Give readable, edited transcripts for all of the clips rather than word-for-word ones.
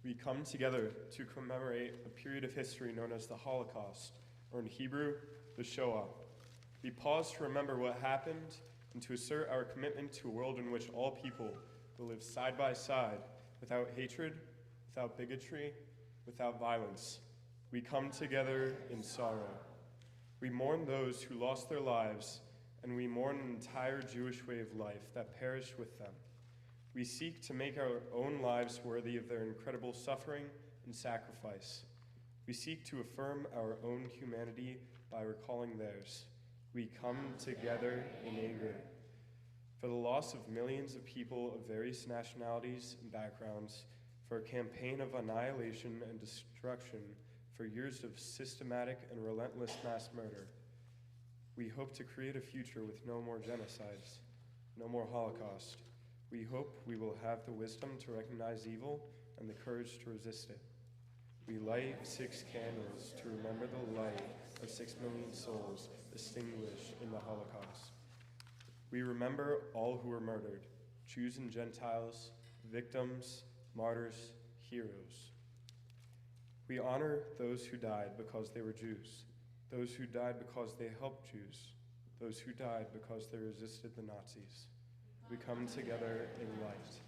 We come together to commemorate a period of history known as the Holocaust, or in Hebrew, the Shoah. We pause to remember what happened and to assert our commitment to a world in which all people will live side by side, without hatred, without bigotry, without violence. We come together in sorrow. We mourn those who lost their lives, and we mourn an entire Jewish way of life that perished with them. We seek to make our own lives worthy of their incredible suffering and sacrifice. We seek to affirm our own humanity by recalling theirs. We come together in anger for the loss of millions of people of various nationalities and backgrounds, for a campaign of annihilation and destruction, for years of systematic and relentless mass murder. We hope to create a future with no more genocides, no more Holocaust. We hope we will have the wisdom to recognize evil and the courage to resist it. We light 6 candles to remember the light of 6 million souls extinguished in the Holocaust. We remember all who were murdered, Jews and Gentiles, victims, martyrs, heroes. We honor those who died because they were Jews, those who died because they helped Jews, those who died because they resisted the Nazis. We come together in light.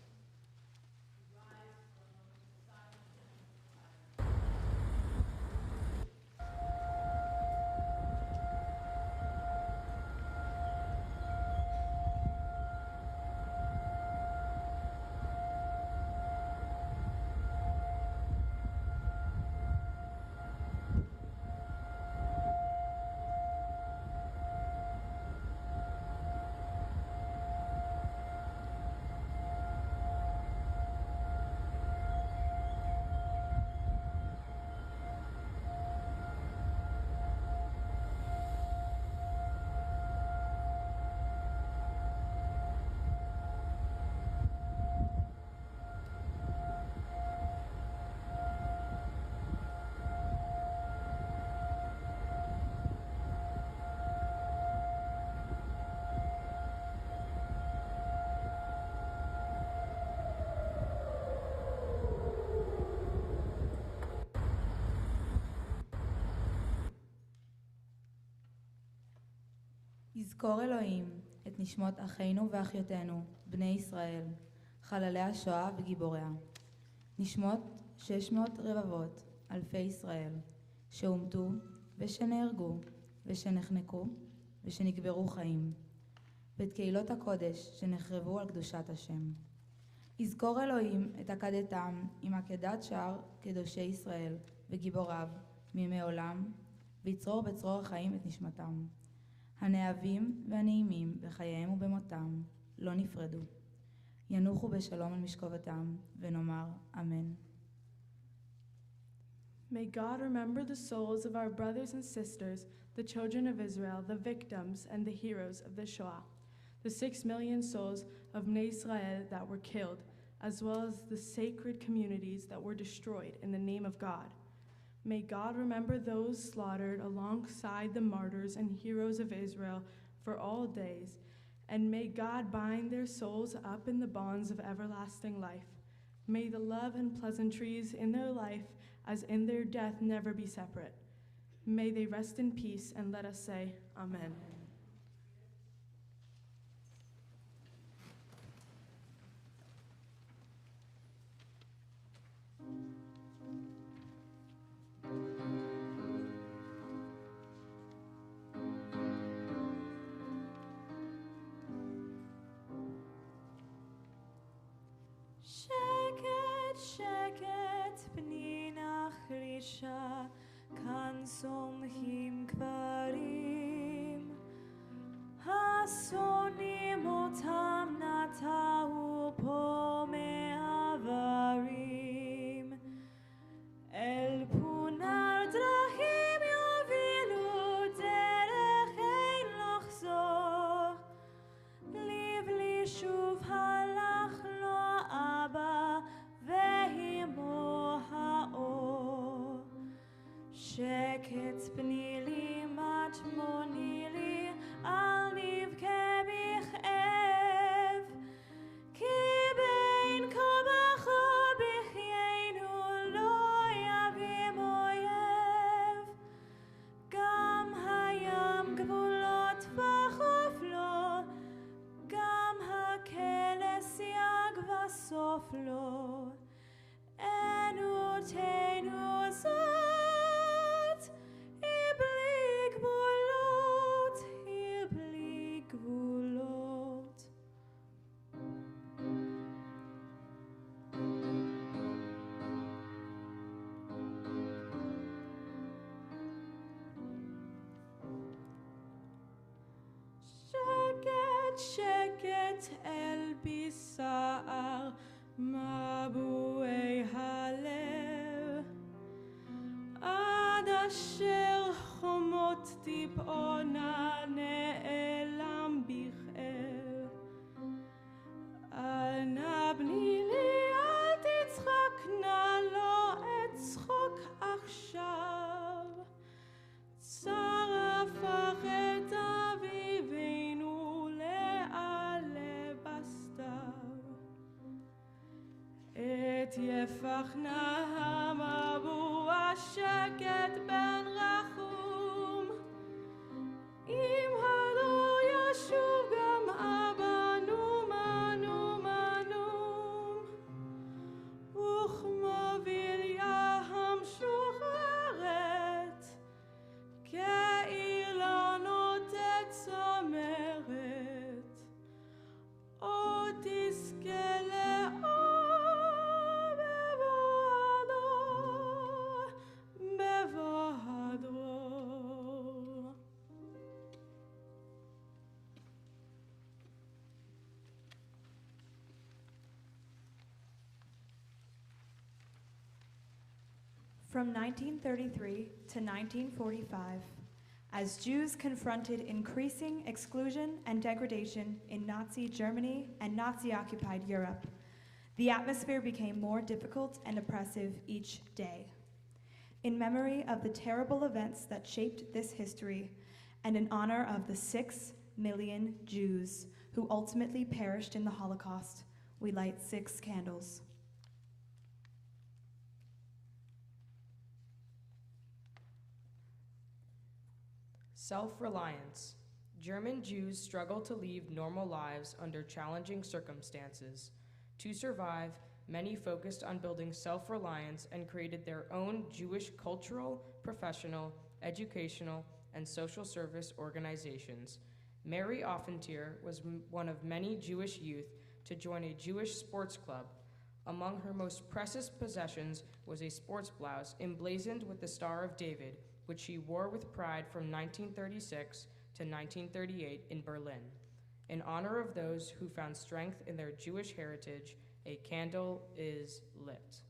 יזכור אלוהים את נשמות אחינו ואחיותינו, בני ישראל, חללי השואה וגיבוריה. נשמות 600 רבבות, אלפי ישראל, שהומתו ושנהרגו ושנחנקו ושנקברו חיים, ואת קהילות הקודש שנחרבו על קדושת השם. יזכור אלוהים את עקדתם עם עקדת שאר קדושי ישראל וגיבוריו מימי עולם, ויצרור בצרור החיים את נשמתם. הנאהבים והנעימים בחייהם ובמותם לא נפרדו. ינוחו בשלום על משכבתם, ונאמר אמן. May God remember the souls of our brothers and sisters, the children of Israel, the victims and the heroes of the Shoah, the 6 million souls of Bnei Israel that were killed, as well as the sacred communities that were destroyed in the name of God. May God remember those slaughtered alongside the martyrs and heroes of Israel for all days, and may God bind their souls up in the bonds of everlasting life. May the love and pleasantries in their life as in their death never be separate. May they rest in peace, and let us say, Amen. שקט פני נחרישה, כאן סומכים קברים. השונאים אותם נטעו פה מעברים. אל פונר דרכים יובילו, דרך אין לחזור. לבלי שוב הלך לו אבא, והימו האור. שקט פני לי, מטמוני לי, אל נבכה בכאב. כי בין כה וכה בחיינו מבועי הלב, עד אשר חומות תיפעונה נעלם בכאב. אל נא בני לי, אל תצחק נא, לא אצחוק עכשיו. צר הפך את אביבנו לעלה בסתיו. את יפח נא המבוע שקט בן רחום, אם הדור ישוב גם אבנו מנו מנו, וכמוביליה המשוחררת, כעיר לא נוטת צמרת, עוד תזכה לאור בבוא הדרור. From 1933 to 1945, as Jews confronted increasing exclusion and degradation in Nazi Germany and Nazi-occupied Europe, the atmosphere became more difficult and oppressive each day. In memory of the terrible events that shaped this history, and in honor of the 6 million Jews who ultimately perished in the Holocaust, we light 6 candles. Self-reliance. German Jews struggled to lead normal lives under challenging circumstances. To survive, many focused on building self-reliance and created their own Jewish cultural, professional, educational, and social service organizations. Mary Offentier was one of many Jewish youth to join a Jewish sports club. Among her most precious possessions was a sports blouse emblazoned with the Star of David, which she wore with pride from 1936 to 1938 in Berlin. In honor of those who found strength in their Jewish heritage, a candle is lit.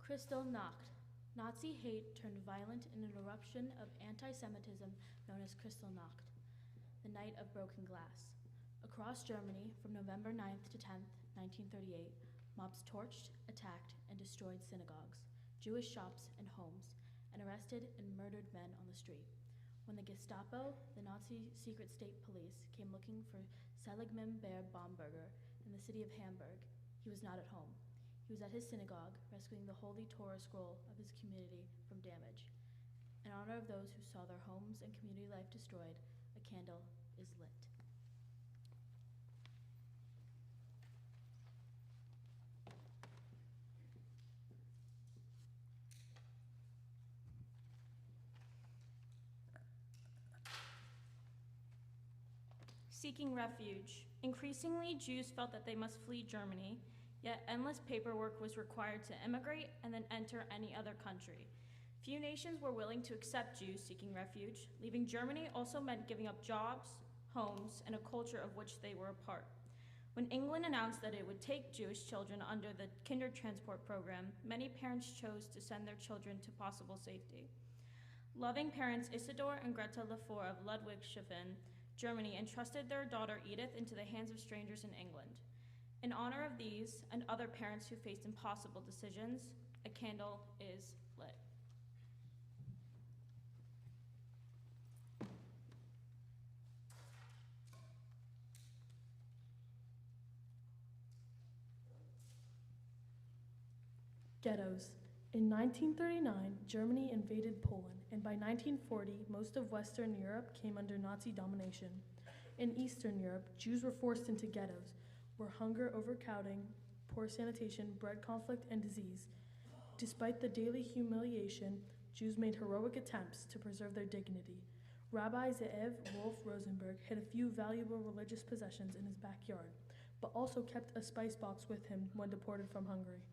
Kristallnacht. Nazi hate turned violent in an eruption of anti-Semitism known as Kristallnacht, the night of broken glass. Across Germany, from November 9th to 10th, 1938, mobs torched, attacked, and destroyed synagogues, Jewish shops, and homes, and arrested and murdered men on the street. When the Gestapo, the Nazi secret state police, came looking for Seligman Bear Baumberger in the city of Hamburg, he was not at home. He was at his synagogue, rescuing the Holy Torah scroll of his community from damage. In honor of those who saw their homes and community life destroyed, a candle is lit. Seeking refuge. Increasingly, Jews felt that they must flee Germany, yet endless paperwork was required to immigrate and then enter any other country. Few nations were willing to accept Jews seeking refuge. Leaving Germany also meant giving up jobs, homes, and a culture of which they were a part. When England announced that it would take Jewish children under the Kindertransport program, many parents chose to send their children to possible safety. Loving parents Isidor and Greta Lefort of Ludwigshafen, Germany, entrusted their daughter Edith into the hands of strangers in England. In honor of these and other parents who faced impossible decisions, a candle is lit. Ghettos. In 1939, Germany invaded Poland, and by 1940, most of Western Europe came under Nazi domination. In Eastern Europe, Jews were forced into ghettos, where hunger, overcrowding, poor sanitation, bred conflict, and disease. Despite the daily humiliation, Jews made heroic attempts to preserve their dignity. Rabbi Ze'ev Wolf Rosenberg hid a few valuable religious possessions in his backyard, but also kept a spice box with him when deported from Hungary.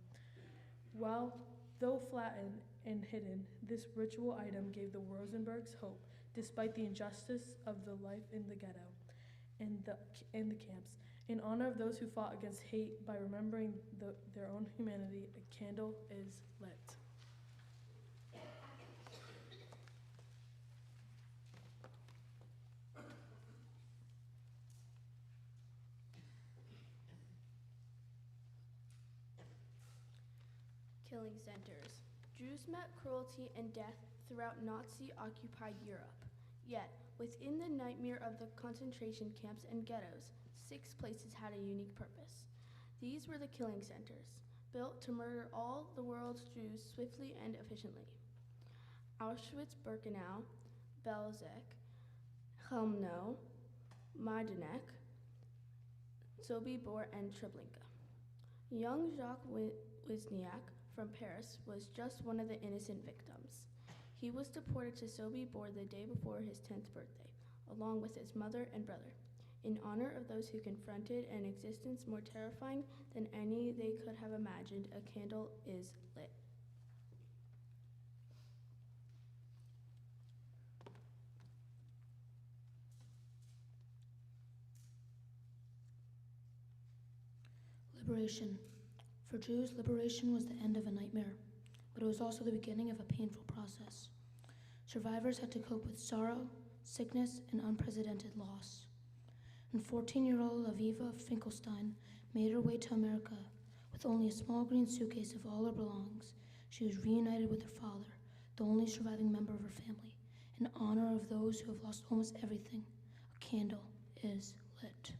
While Though flattened and hidden, this ritual item gave the Rosenbergs hope, despite the injustice of the life in the ghetto and the camps. In honor of those who fought against hate by remembering their own humanity, a candle is lit. Killing centers. Jews met cruelty and death throughout Nazi-occupied Europe. Yet, within the nightmare of the concentration camps and ghettos, 6 places had a unique purpose. These were the killing centers, built to murder all the world's Jews swiftly and efficiently. Auschwitz-Birkenau, Belzec, Chelmno, Majdanek, Sobibor, and Treblinka. Young Jacques Wisniak from Paris was just one of the innocent victims. He was deported to Sobibor the day before his 10th birthday, along with his mother and brother. In honor of those who confronted an existence more terrifying than any they could have imagined, a candle is lit. Liberation. For Jews, liberation was the end of a nightmare, but it was also the beginning of a painful process. Survivors had to cope with sorrow, sickness, and unprecedented loss. And 14-year-old Aviva Finkelstein made her way to America. With only a small green suitcase of all her belongings, she was reunited with her father, the only surviving member of her family. In honor of those who have lost almost everything, a candle is lit.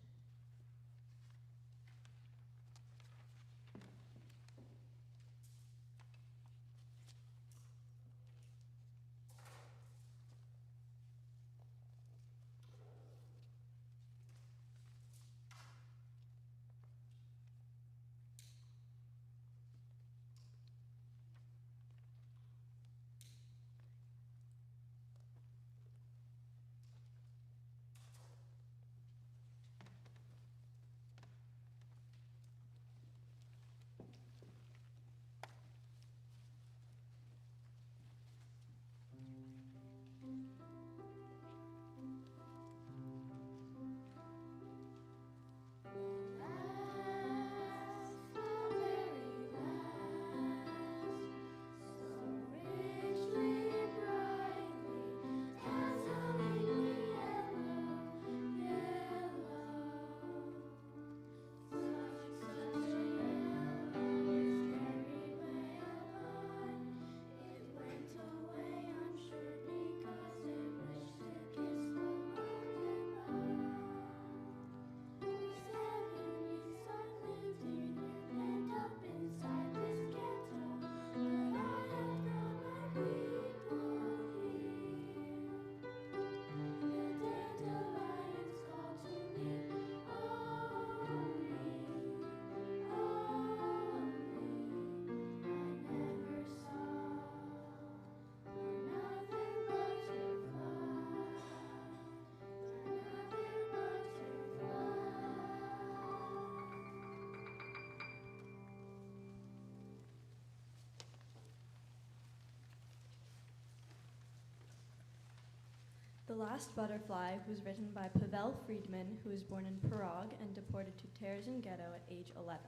The Last Butterfly was written by Pavel Friedman, who was born in Prague and deported to Terezin Ghetto at age 11.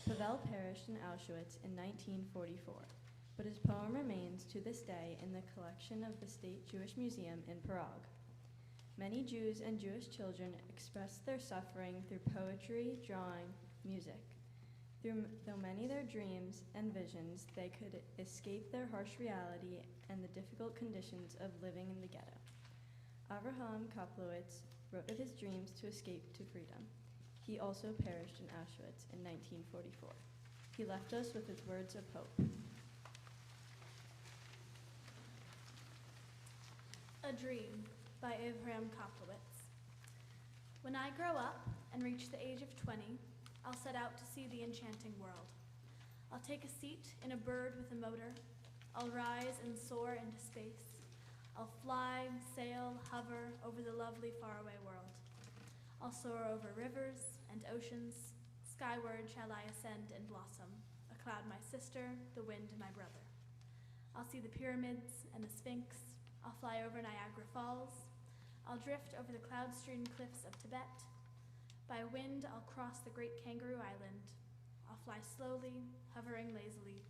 Pavel perished in Auschwitz in 1944, but his poem remains to this day in the collection of the State Jewish Museum in Prague. Many Jews and Jewish children expressed their suffering through poetry, drawing, music. Though many their dreams and visions, they could escape their harsh reality and the difficult conditions of living in the ghetto. Avraham Kaplowitz wrote of his dreams to escape to freedom. He also perished in Auschwitz in 1944. He left us with his words of hope. A Dream by Avraham Kaplowitz. When I grow up and reach the age of 20, I'll set out to see the enchanting world. I'll take a seat in a bird with a motor. I'll rise and soar into space. I'll fly, sail, hover over the lovely faraway world. I'll soar over rivers and oceans. Skyward shall I ascend and blossom, a cloud my sister, the wind my brother. I'll see the pyramids and the Sphinx. I'll fly over Niagara Falls. I'll drift over the cloud-strewn cliffs of Tibet. By wind, I'll cross the great Kangaroo Island. I'll fly slowly, hovering lazily,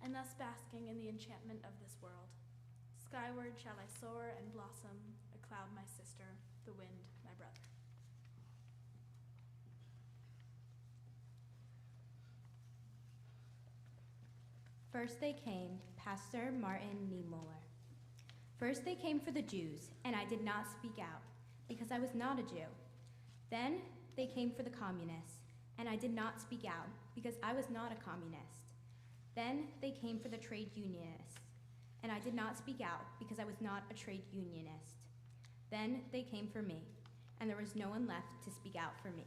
and thus basking in the enchantment of this world. Skyward shall I soar and blossom, a cloud my sister, the wind my brother. First they came, Pastor Martin Niemöller. First they came for the Jews, and I did not speak out, because I was not a Jew. Then they came for the communists, and I did not speak out, because I was not a communist. Then they came for the trade unionists, and I did not speak out, because I was not a trade unionist. Then they came for me, and there was no one left to speak out for me.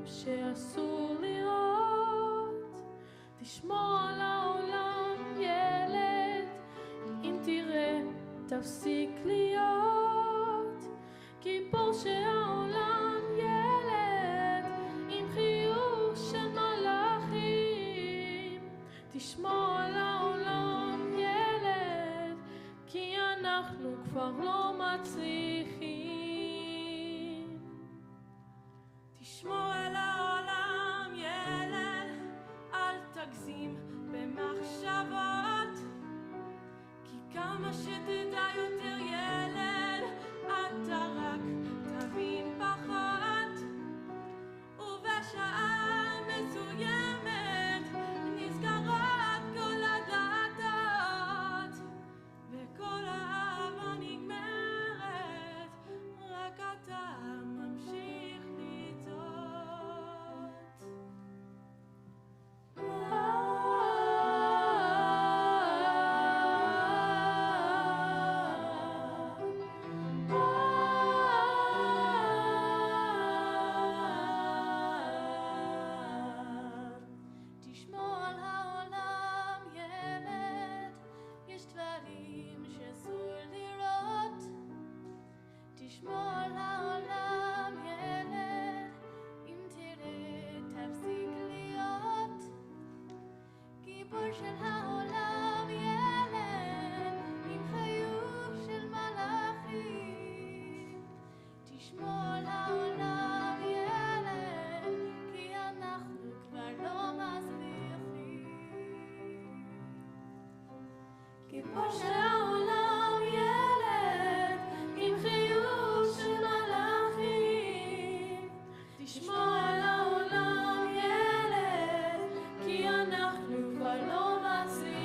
שאסור לראות, תשמור על העולם ילד, אם תראה תפסיק להיות, גיבור של העולם ילד, עם חיוך של מלאכים, תשמור על העולם ילד, כי אנחנו כבר לא מצליחים. תשמור על העולם ילד, אל תגזים במחשבות, כי כמה שתדע יותר ילד, אתה רק תבין פחות, ובשעה מסוימת נסגרות כל הדלתות, וכל האהבה נגמרת, רק אתה ממשיך לצעוד. תשמור על העולם ילד, יש דברים שאסור לראות. תשמור על העולם ילד, אם תראה תפסיק להיות, גיבור של העולם ילד, עם חיוך של מלאכים. תשמור על העולם ילד, כי אנחנו כבר לא מצליחים. גיבור של העולם ילד, עם חיוך של מלאכים. תשמור על העולם ילד, כי אנחנו כבר לא מצליחים.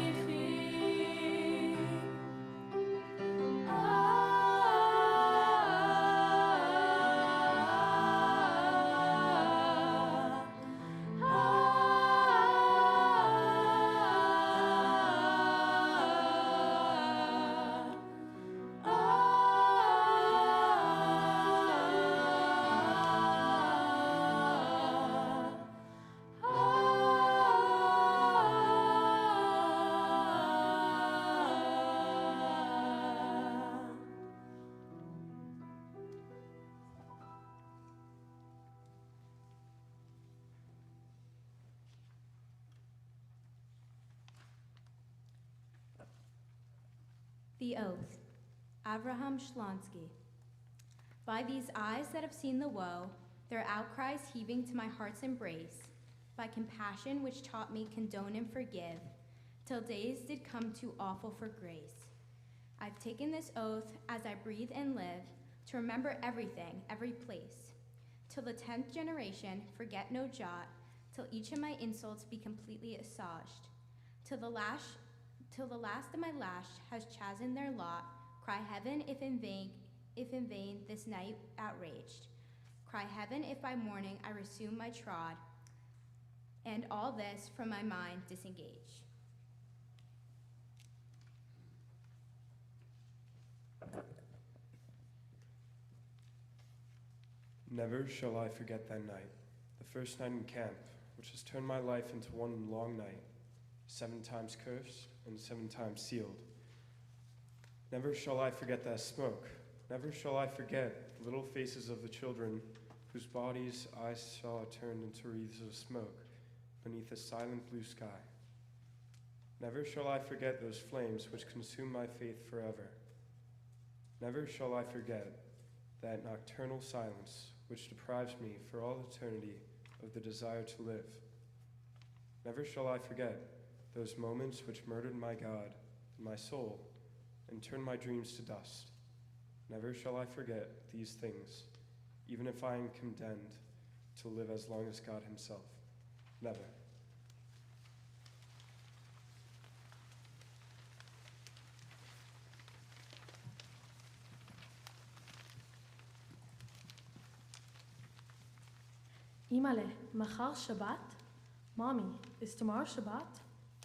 The Oath, Avraham Shlonsky. By these eyes that have seen the woe, their outcries heaving to my heart's embrace, by compassion which taught me condone and forgive, till days did come too awful for grace. I've taken this oath as I breathe and live, to remember everything, every place, till the 10th generation forget no jot, till each of my insults be completely assuaged, till the last of my lash has chastened their lot, cry heaven if in vain this night outraged. Cry heaven if by morning I resume my trod, and all this from my mind disengage. Never shall I forget that night, the first night in camp, which has turned my life into one long night, 7 times cursed and 7 times sealed. Never shall I forget that smoke. Never shall I forget the little faces of the children whose bodies I saw turned into wreaths of smoke beneath a silent blue sky. Never shall I forget those flames which consume my faith forever. Never shall I forget that nocturnal silence which deprives me for all eternity of the desire to live. Never shall I forget those moments which murdered my God and my soul and turned my dreams to dust. Never shall I forget these things, even if I am condemned to live as long as God himself. Never. Imale, מחר שבת? Mommy, is tomorrow Shabbat?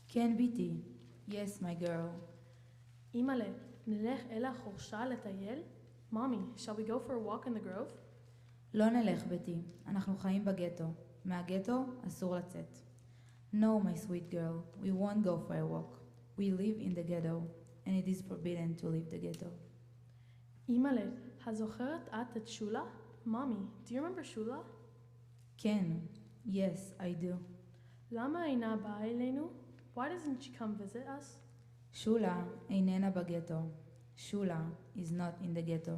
כן, ביתי. Yes, my girl. Imale, נלך אל החורשה לטייל? Mommy, shall we go for a walk in the grove? לא נלך, ביתי. אנחנו חיים בגטו. מהגטו אסור לצאת. No, my sweet girl, we won't go for a walk. We live in the ghetto, and it is forbidden to leave the ghetto. Imale, הזוכרת את שולה? Mommy, do you remember Shula? כן. Yes, I do. למה אינה באה אלינו? Why doesn't she come visit us? שולה איננה בגטו. שולה is not in the ghetto.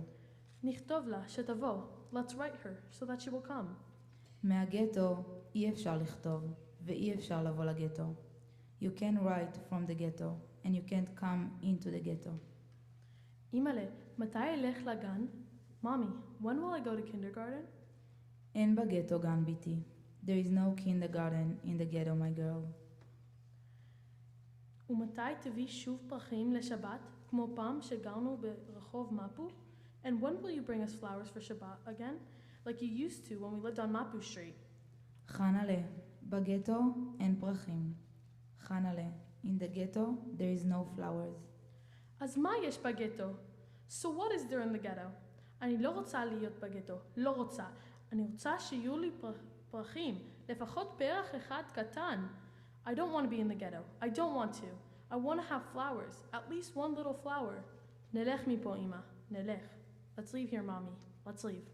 נכתוב לה שתבוא. Let's write her so that she will come. מהגטו אי אפשר לכתוב, ואי אפשר לבוא לגטו. You can write from the ghetto, and you can't come into the ghetto. אימא'לה, מתי אלך לגן? Mommy, when will I go to kindergarten? אין בגטו גן ביתי. There is no kindergarten in the ghetto, my girl. ומתי תביא שוב פרחים לשבת, כמו פעם שגרנו ברחוב מפו? And when will you bring us flowers for Shabbat again, like you used to when we lived on Mapu Street? חנלה, בגטו אין פרחים. חנלה, in the ghetto there is no flowers. אז מה יש בגטו? So what is there in the ghetto? אני לא רוצה להיות בגטו, לא רוצה. אני רוצה שיהיו לי פרחים, לפחות פרח אחד קטן. I don't want to be in the ghetto. I don't want to. I want to have flowers, at least one little flower. נלך מפה, אמא, נלך. Let's leave here, Mommy. Let's leave.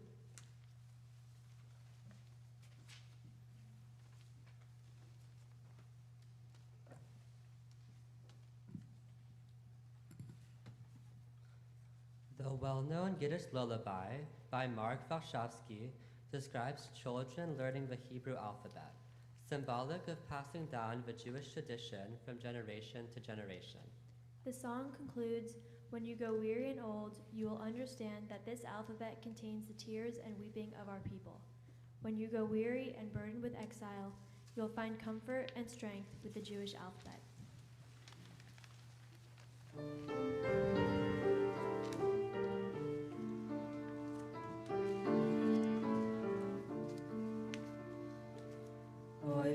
The well-known Yiddish lullaby by Mark Warshawski describes children learning the Hebrew alphabet, symbolic of passing down the Jewish tradition from generation to generation. The song concludes, "When you grow weary and old, you will understand that this alphabet contains the tears and weeping of our people. When you grow weary and burdened with exile, you'll find comfort and strength with the Jewish alphabet."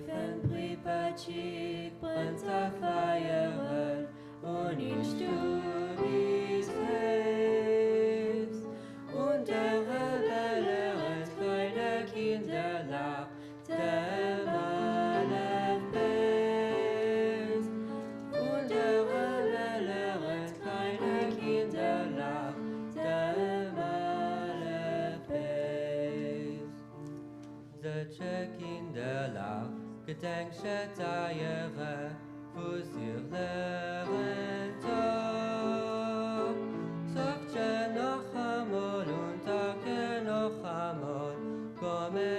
Wenn Pripachik brennt der Feier und in Stubis Haus und der Rebelle rennt keine Kinder nach der Malefes und der Rebelle rennt keine Kinder nach der Malefes. Solche Kinderlach gedenkliche Teiere, wo sie lehren Tag. Sagt noch einmal und Tage noch einmal, komme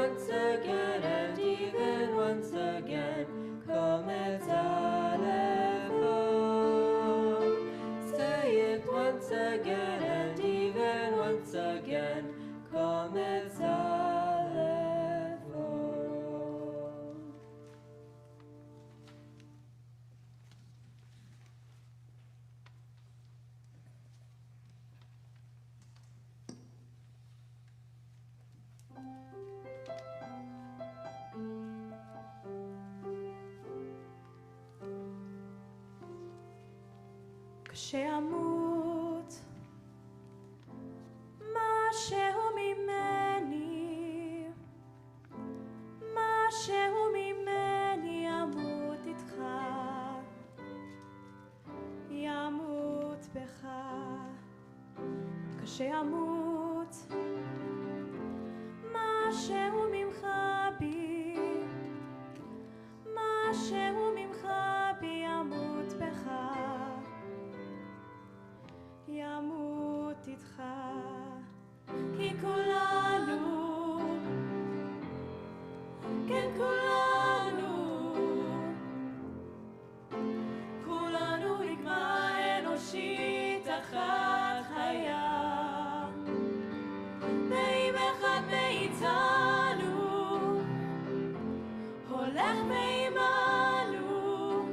once again and even once again. Come et alevon. Say it once again and even once again. Come et alevon. כשאמות משהו ממני, משהו ממני ימות איתך, ימות בך. כשאמות משהו ממך בי, משהו ממך בי ימות בך, ימות איתך. כי כולנו, כן כולנו, כולנו רקמה אנושית אחת חיה, ואם אחד מאיתנו הולך ועמנו,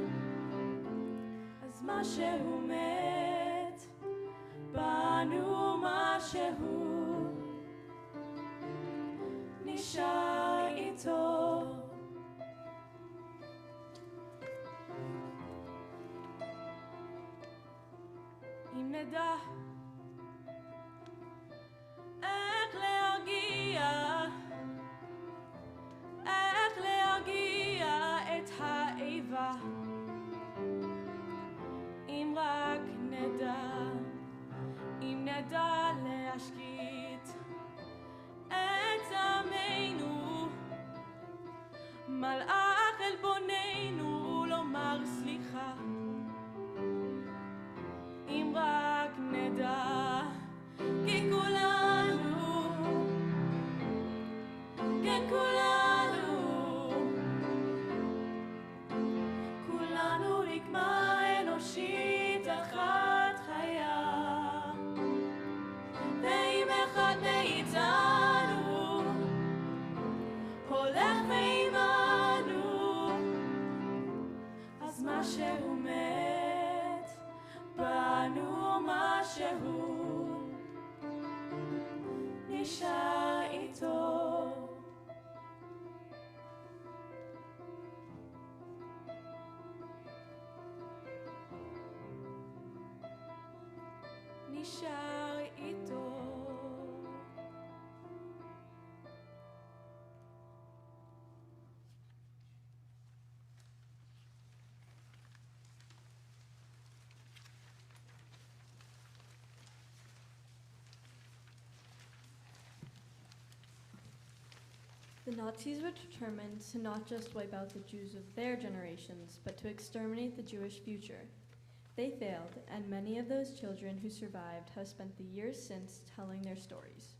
אז משהו מת בנו, משהו נשאר איתו. אם נדע איך להרגיע את האיבה, אם רק נדע, אם נדע להשקיט את עמנו, מלאך אל בוננו לומר סליחה, אם רק נדע. כי כולנו, כן כולנו, כולנו רקמה אנושית אחת חיה, ואם אחד מאיתנו הולך ועמנו, אז משהו מת בנו, משהו נשאר איתו. נשאר איתו. The Nazis were determined to not just wipe out the Jews of their generations, but to exterminate the Jewish future. They failed, and many of those children who survived have spent the years since telling their stories,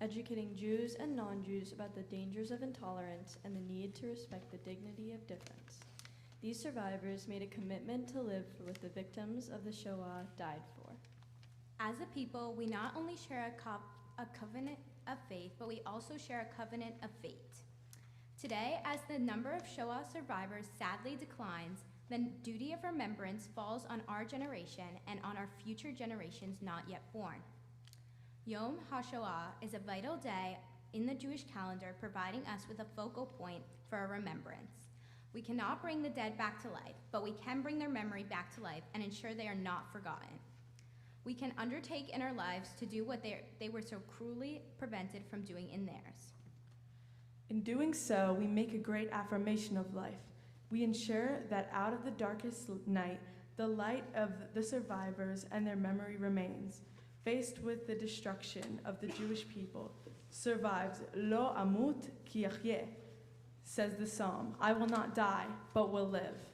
educating Jews and non-Jews about the dangers of intolerance and the need to respect the dignity of difference. These survivors made a commitment to live for what the victims of the Shoah died for. As a people, we not only share a covenant of faith, but we also share a covenant of fate. Today, as the number of Shoah survivors sadly declines, the duty of remembrance falls on our generation and on our future generations not yet born. Yom HaShoah is a vital day in the Jewish calendar, providing us with a focal point for our remembrance. We cannot bring the dead back to life, but we can bring their memory back to life and ensure they are not forgotten. We can undertake in our lives to do what they were so cruelly prevented from doing in theirs. In doing so, we make a great affirmation of life. We ensure that out of the darkest night, the light of the survivors and their memory remains. Faced with the destruction of the Jewish people, survives Lo amut ki ahyeh, says the psalm, I will not die, but will live.